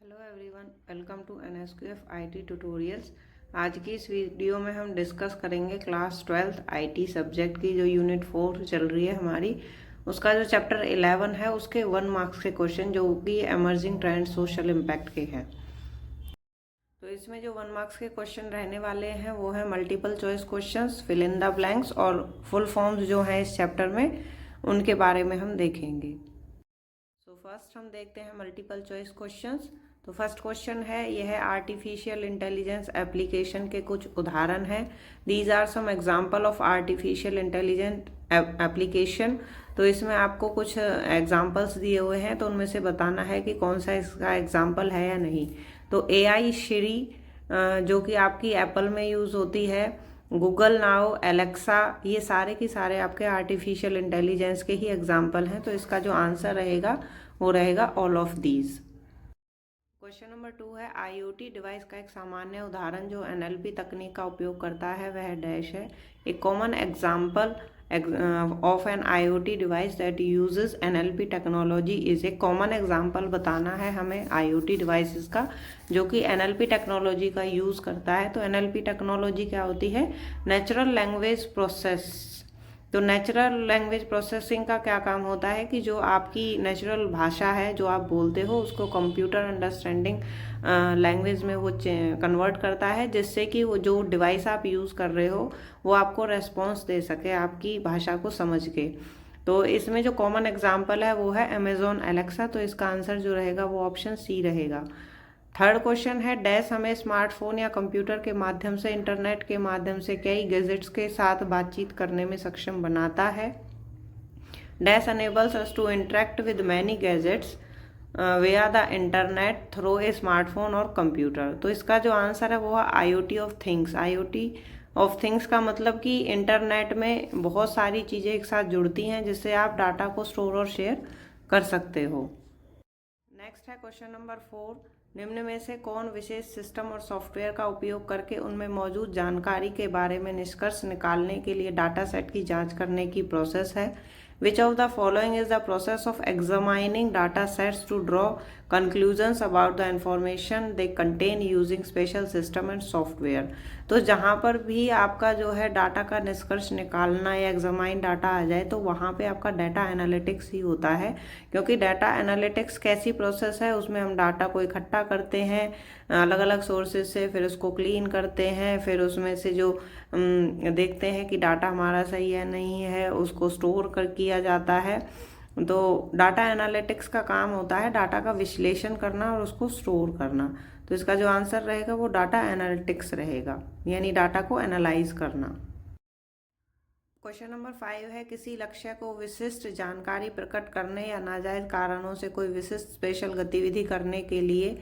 Hello everyone, welcome to NSQF IT tutorials. आज की इस वीडियो में हम डिस्कस करेंगे क्लास 12th IT सब्जेक्ट की जो यूनिट 4 चल रही है हमारी, उसका जो चैप्टर 11 है उसके 1 मार्क्स के क्वेश्चन जो कि एमर्जिंग ट्रेंड सोशल इम्पैक्ट के हैं। तो इसमें जो 1 मार्क्स के क्वेश्चन रहने वाले हैं वो है multiple choice questions, fill in the blanks और फुल फॉर्म्स जो हैं इस चैप्टर में उनके बारे में हम देखेंगे। फर्स्ट हम देखते हैं मल्टीपल चॉइस क्वेश्चंस। तो फर्स्ट क्वेश्चन है, यह है आर्टिफिशियल इंटेलिजेंस एप्लीकेशन के कुछ उदाहरण हैं। These are some example of artificial intelligent application. तो इसमें आपको कुछ एग्जांपल्स दिए हुए हैं, तो उनमें से बताना है कि कौन सा इसका एग्जांपल है या नहीं। तो AI श्री जो कि आपकी एप्पल में यूज़ होती है, गूगल नाउ, एलेक्सा, ये सारे के सारे आपके आर्टिफिशियल इंटेलिजेंस के ही एग्जाम्पल हैं। तो इसका जो आंसर रहेगा वो रहेगा all of these. Question number 2 है, IoT डिवाइस का एक सामान्य उदाहरण जो NLP तकनीक का उपयोग करता है वह डैश है। एक common example of an IoT device that uses NLP technology is. एक कॉमन एग्जाम्पल बताना है हमें IoT डिवाइसेस का जो कि NLP टेक्नोलॉजी का यूज़ करता है। तो NLP टेक्नोलॉजी क्या होती है? Natural language process. तो नेचुरल लैंग्वेज प्रोसेसिंग का क्या काम होता है कि जो आपकी नेचुरल भाषा है जो आप बोलते हो उसको कंप्यूटर अंडरस्टैंडिंग लैंग्वेज में वो कन्वर्ट करता है, जिससे कि वो जो डिवाइस आप यूज़ कर रहे हो वो आपको रेस्पॉन्स दे सके आपकी भाषा को समझ के। तो इसमें जो कॉमन एग्जाम्पल है वो है अमेजोन एलेक्सा। तो इसका आंसर जो रहेगा वो ऑप्शन सी रहेगा। थर्ड क्वेश्चन है, डैश हमें स्मार्टफोन या कंप्यूटर के माध्यम से, इंटरनेट के माध्यम से कई गैजेट्स के साथ बातचीत करने में सक्षम बनाता है। Dash enables us to interact with many gadgets via the internet through a smartphone और कंप्यूटर। तो इसका जो आंसर है वो है IoT of things. IoT of things का मतलब कि इंटरनेट में बहुत सारी चीज़ें एक साथ जुड़ती हैं जिससे आप डाटा को स्टोर और शेयर कर सकते हो। नेक्स्ट है क्वेश्चन नंबर 4, निम्न में से कौन विशेष सिस्टम और सॉफ्टवेयर का उपयोग करके उनमें मौजूद जानकारी के बारे में निष्कर्ष निकालने के लिए डाटा सेट की जांच करने की प्रोसेस है? Which of the following is the process of examining data sets to draw conclusions about the information they contain using special system and software. तो जहाँ पर भी आपका जो है डाटा का निष्कर्ष निकालना या एग्जामाइन डाटा आ जाए तो वहाँ पे आपका डाटा एनालिटिक्स ही होता है, क्योंकि डाटा एनालिटिक्स कैसी प्रोसेस है, उसमें हम डाटा को इकट्ठा करते हैं अलग अलग सोर्सेज से, फिर उसको क्लीन करते हैं, फिर उसमें से जो देखते हैं कि डाटा हमारा सही है नहीं है, उसको स्टोर कर किया जाता है। तो डाटा एनालिटिक्स का काम होता है डाटा का विश्लेषण करना और उसको स्टोर करना। तो इसका जो आंसर रहेगा वो डाटा एनालिटिक्स रहेगा, यानी डाटा को एनालाइज करना। क्वेश्चन नंबर 5 है, किसी लक्ष्य को विशिष्ट जानकारी प्रकट करने या नाजायज कारणों से कोई विशिष्ट स्पेशल गतिविधि करने के लिए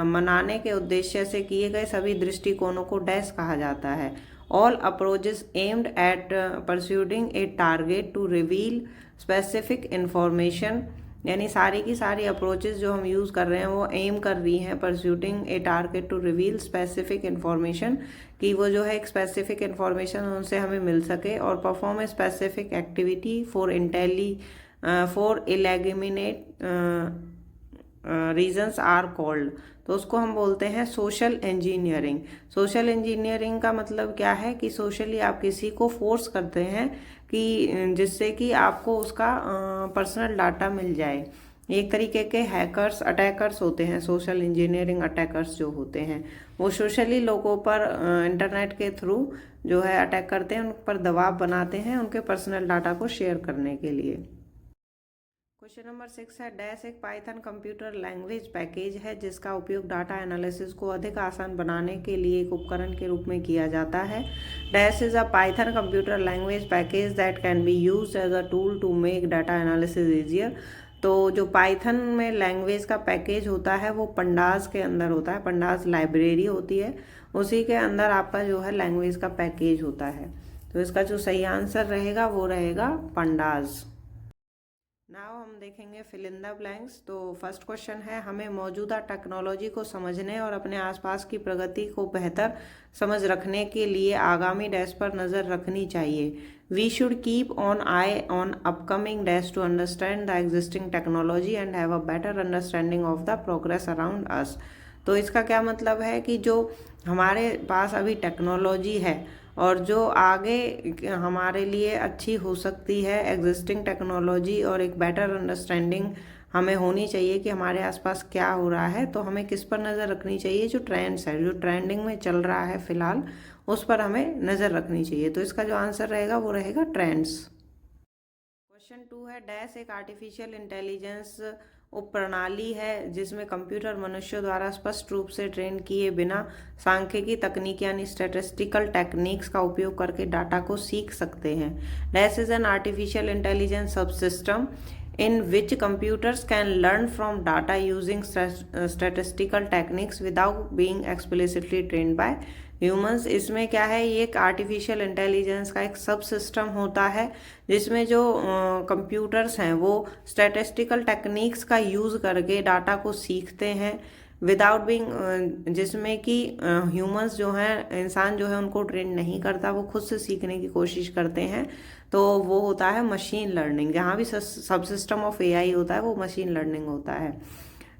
मनाने के उद्देश्य से किए गए सभी दृष्टिकोणों को डैश कहा जाता है? All approaches aimed at pursuing a target to reveal specific information. यानी सारी की सारी अप्रोचेस जो हम यूज़ कर रहे हैं वो एम कर रही हैं pursuing a target to reveal specific information, कि वो जो है एक स्पेसिफिक इन्फॉर्मेशन उनसे हमें मिल सके, और perform a specific activity for illegitimate reasons are called. तो उसको हम बोलते हैं सोशल इंजीनियरिंग। सोशल इंजीनियरिंग का मतलब क्या है कि सोशली आप किसी को फोर्स करते हैं कि जिससे कि आपको उसका पर्सनल डाटा मिल जाए। एक तरीके के हैकर्स, अटैकर्स होते हैं। सोशल इंजीनियरिंग अटैकर्स जो होते हैं वो सोशली लोगों पर इंटरनेट के थ्रू जो है अटैक करते हैं, उन पर दबाव बनाते हैं उनके पर्सनल डाटा को शेयर करने के लिए। क्वेश्चन नंबर 6 है, डैश एक पाइथन कंप्यूटर लैंग्वेज पैकेज है जिसका उपयोग डाटा एनालिसिस को अधिक आसान बनाने के लिए एक उपकरण के रूप में किया जाता है। Dash is a Python computer language package that can be used as a tool to make data analysis easier. तो जो पाइथन में लैंग्वेज का पैकेज होता है वो पंडाज के अंदर होता है। पंडाज लाइब्रेरी होती है, उसी के अंदर आपका जो है लैंग्वेज का पैकेज होता है। तो इसका जो सही आंसर रहेगा वो रहेगा पंडाज। नाउ हम देखेंगे फिल इन द ब्लैंक्स। तो फर्स्ट क्वेश्चन है, हमें मौजूदा टेक्नोलॉजी को समझने और अपने आसपास की प्रगति को बेहतर समझ रखने के लिए आगामी डैश पर नज़र रखनी चाहिए। We should keep on eye on upcoming dash to understand the existing technology and have a better understanding of the progress around us. तो इसका क्या मतलब है कि जो हमारे पास अभी टेक्नोलॉजी है और जो आगे हमारे लिए अच्छी हो सकती है, एग्जिस्टिंग टेक्नोलॉजी और एक बेटर अंडरस्टैंडिंग हमें होनी चाहिए कि हमारे आसपास क्या हो रहा है। तो हमें किस पर नज़र रखनी चाहिए? जो ट्रेंड्स है, जो ट्रेंडिंग में चल रहा है फिलहाल, उस पर हमें नज़र रखनी चाहिए। तो इसका जो आंसर रहेगा वो रहेगा ट्रेंड्स। क्वेश्चन 2 है, डैश एक आर्टिफिशियल इंटेलिजेंस उपप्रणाली है जिसमें कंप्यूटर मनुष्यों द्वारा स्पष्ट रूप से ट्रेन किए बिना सांख्यिकी तकनीक यानी स्टैटिस्टिकल टेक्निक्स का उपयोग करके डाटा को सीख सकते हैं। Dash is an artificial intelligence subsystem in which computers can learn from data using statistical techniques without being explicitly trained by humans। इसमें क्या है, ये एक आर्टिफिशियल इंटेलिजेंस का एक सब सिस्टम होता है जिसमें जो कंप्यूटर्स हैं वो स्टैटिस्टिकल टेक्निक्स का यूज़ करके डाटा को सीखते हैं विदाउट बीइंग, जिसमें कि ह्यूमंस जो हैं, इंसान जो है, उनको ट्रेन नहीं करता, वो खुद से सीखने की कोशिश करते हैं। तो वो होता है मशीन लर्निंग। जहाँ भी सब सिस्टम ऑफ एआई होता है वो मशीन लर्निंग होता है।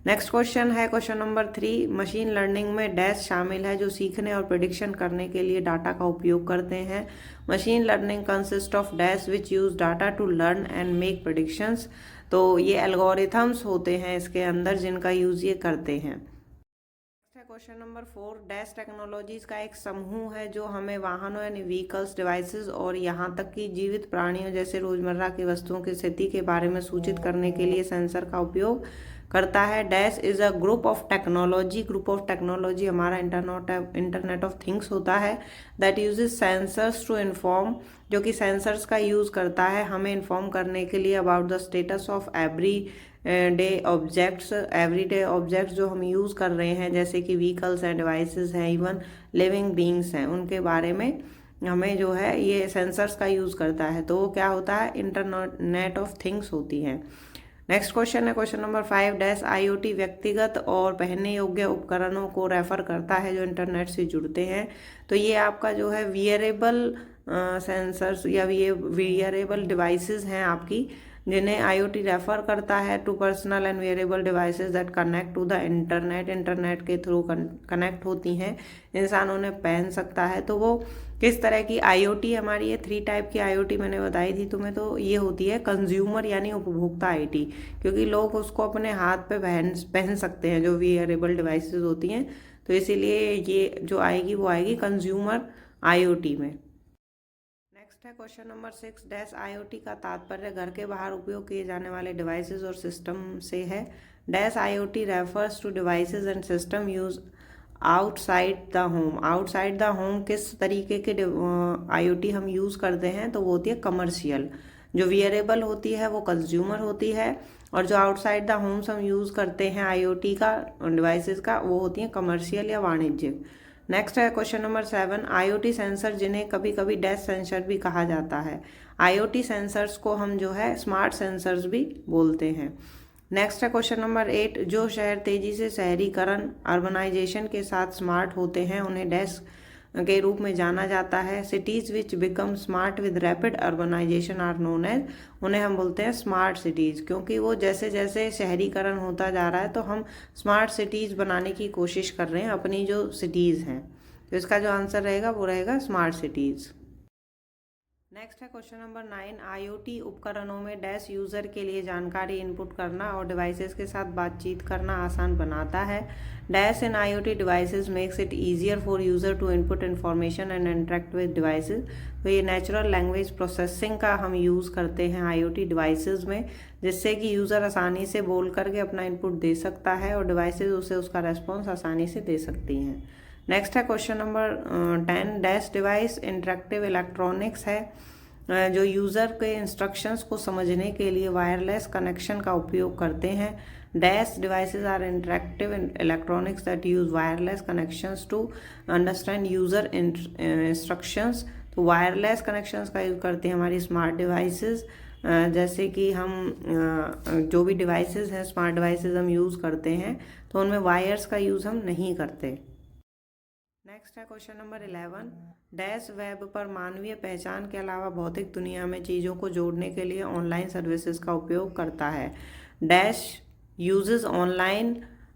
नेक्स्ट क्वेश्चन है क्वेश्चन नंबर 3, मशीन लर्निंग में डैश शामिल है जो सीखने और प्रिडिक्शन करने के लिए डाटा का उपयोग करते हैं। Machine learning consist of dash which use data to learn and make predictions. तो ये एल्गोरिथम्स होते हैं इसके अंदर जिनका यूज ये करते हैं। क्वेश्चन नंबर 4, डैश टेक्नोलॉजीज का एक समूह है जो हमें वाहनों यानी व्हीकल्स, डिवाइसेस और यहाँ तक कि जीवित प्राणियों जैसे रोजमर्रा की वस्तुओं की स्थिति के बारे में सूचित करने के लिए सेंसर का उपयोग करता है। Dash is a group of technology, group of technology हमारा इंटरनेट ऑफ थिंग्स होता है, that uses sensors to inform, जो कि सेंसर्स का यूज़ करता है हमें इन्फॉर्म करने के लिए about the status of every day objects, everyday objects जो हम यूज़ कर रहे हैं जैसे कि व्हीकल्स हैं, डिवाइसेस हैं, इवन लिविंग बींग्स हैं, उनके बारे में हमें जो है ये सेंसर्स का यूज़ करता है। तो वो क्या होता है, इंटरनेट ऑफ थिंग्स होती हैं। नेक्स्ट क्वेश्चन है क्वेश्चन नंबर 5, डैश आईओटी व्यक्तिगत और पहनने योग्य उपकरणों को रेफर करता है जो इंटरनेट से जुड़ते हैं। तो ये आपका जो है वियरेबल सेंसर्स या वियरेबल डिवाइसेस हैं आपकी, जिन्हें आईओटी रेफर करता है to personal and variable devices that connect to the internet, internet के थ्रू कनेक्ट होती हैं, इंसान उन्हें पहन सकता है। तो वो किस तरह की आईओटी हमारी, ये 3 टाइप की आईओटी मैंने बताई थी तुम्हें। तो ये होती है कंज्यूमर यानी उपभोक्ता आईटी, क्योंकि लोग उसको अपने हाथ पे पहन सकते हैं जो वेरिएबल डिवाइसेस होती हैं। तो इसीलिए ये जो आएगी वो आएगी कंज्यूमर आईओटी में। नेक्स्ट है क्वेश्चन नंबर 6, डैश आईओटी का तात्पर्य घर के बाहर उपयोग किए जाने वाले डिवाइसेस और सिस्टम से है। Dash IoT refers to devices and system use outside the home. Outside the home किस तरीके के आईओटी हम यूज़ करते हैं? तो वो होती है कमर्शियल। जो वियरेबल होती है वो कंज्यूमर होती है, और जो आउटसाइड द होम्स हम यूज़ करते हैं आईओटी का डिवाइसेस का, वो होती हैं कमर्शियल या वाणिज्यिक। नेक्स्ट है क्वेश्चन नंबर 7, आईओटी सेंसर जिन्हें कभी कभी डैश सेंसर भी कहा जाता है। आईओटी सेंसर्स को हम जो है स्मार्ट सेंसर्स भी बोलते हैं। नेक्स्ट है क्वेश्चन नंबर 8, जो शहर तेजी से शहरीकरण अर्बनाइजेशन के साथ स्मार्ट होते हैं उन्हें डैश के रूप में जाना जाता है। Cities which become smart with rapid urbanization are known as, उन्हें हम बोलते हैं स्मार्ट सिटीज़, क्योंकि वो जैसे जैसे शहरीकरण होता जा रहा है तो हम स्मार्ट सिटीज़ बनाने की कोशिश कर रहे हैं अपनी जो सिटीज़ हैं। तो इसका जो आंसर रहेगा वो रहेगा स्मार्ट सिटीज़। नेक्स्ट है क्वेश्चन नंबर 9, आईओटी उपकरणों में डैश यूज़र के लिए जानकारी इनपुट करना और डिवाइसेस के साथ बातचीत करना आसान बनाता है। Dash in IoT devices makes it easier for user to input information and interact with devices. तो ये नेचुरल लैंग्वेज प्रोसेसिंग का हम यूज़ करते हैं आईओटी डिवाइसेस में, जिससे कि यूज़र आसानी से बोल करके अपना इनपुट दे सकता है और डिवाइसेस उसे उसका रेस्पॉन्स आसानी से दे सकती हैं। नेक्स्ट है question number 10, dash device interactive electronics है जो यूज़र के इंस्ट्रक्शंस को समझने के लिए वायरलेस कनेक्शन का उपयोग करते हैं। Dash devices are interactive electronics that use wireless connections to understand user instructions. तो वायरलेस कनेक्शंस का यूज़ करते हैं हमारी स्मार्ट डिवाइसेस जैसे कि हम जो भी डिवाइसेस हैं, स्मार्ट डिवाइसेस हम यूज़ करते हैं, तो उनमें वायर्स का यूज़ हम नहीं करते। नेक्स्ट है क्वेश्चन नंबर 11। डैश वेब पर मानवीय पहचान के अलावा भौतिक दुनिया में चीज़ों को जोड़ने के लिए ऑनलाइन सर्विसेज का उपयोग करता है। Dash uses online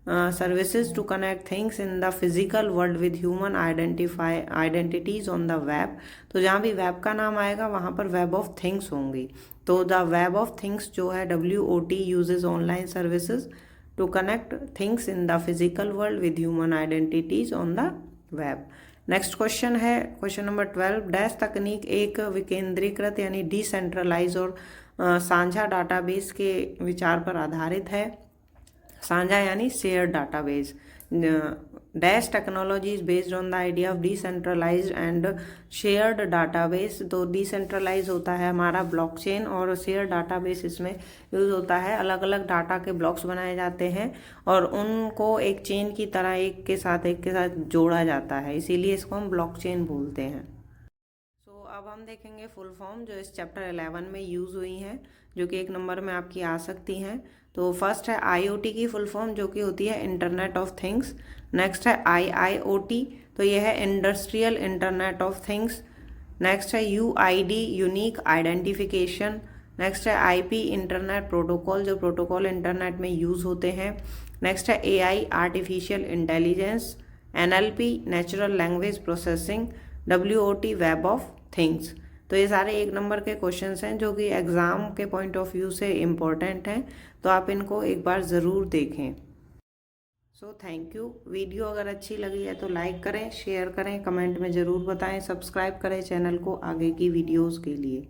services to connect things in the physical world with human identities on the web. तो जहाँ भी वेब का नाम आएगा वहाँ पर वेब ऑफ थिंग्स होंगी। तो द वेब ऑफ थिंग्स जो है WOT uses online services to connect things in the physical world with human identities on the web. Next question है क्वेश्चन नंबर 12। डैश तकनीक एक विकेंद्रीकृत यानी डिसेंट्रलाइज और साझा डाटाबेस के विचार पर आधारित है। साझा यानी share database. Dash technology is based on the idea of decentralized and shared database. तो डिसेंट्रलाइज होता है हमारा ब्लॉकचेन और शेयर डाटाबेस इसमें यूज होता है। अलग अलग डाटा के ब्लॉक्स बनाए जाते हैं और उनको एक चेन की तरह एक के साथ जोड़ा जाता है, इसीलिए इसको हम ब्लॉकचेन बोलते हैं। अब हम देखेंगे फुल फॉर्म जो इस चैप्टर 11 में यूज़ हुई हैं, जो कि एक नंबर में आपकी आ सकती हैं। तो फर्स्ट है IoT की फुल फॉर्म जो कि होती है इंटरनेट ऑफ थिंग्स। नेक्स्ट है IIoT, तो यह है industrial internet of things. Next है UID यूनिक आइडेंटिफिकेशन। नेक्स्ट है IP इंटरनेट प्रोटोकॉल, जो प्रोटोकॉल इंटरनेट में यूज़ होते हैं। नेक्स्ट है AI artificial intelligence. NLP natural language processing. WOT web of things. तो ये सारे एक नंबर के क्वेश्चंस हैं जो कि एग्ज़ाम के पॉइंट ऑफ व्यू से इम्पोर्टेंट हैं, तो आप इनको एक बार ज़रूर देखें। So thank you. वीडियो अगर अच्छी लगी है तो लाइक करें, शेयर करें, कमेंट में ज़रूर बताएं, सब्सक्राइब करें चैनल को आगे की वीडियोज़ के लिए।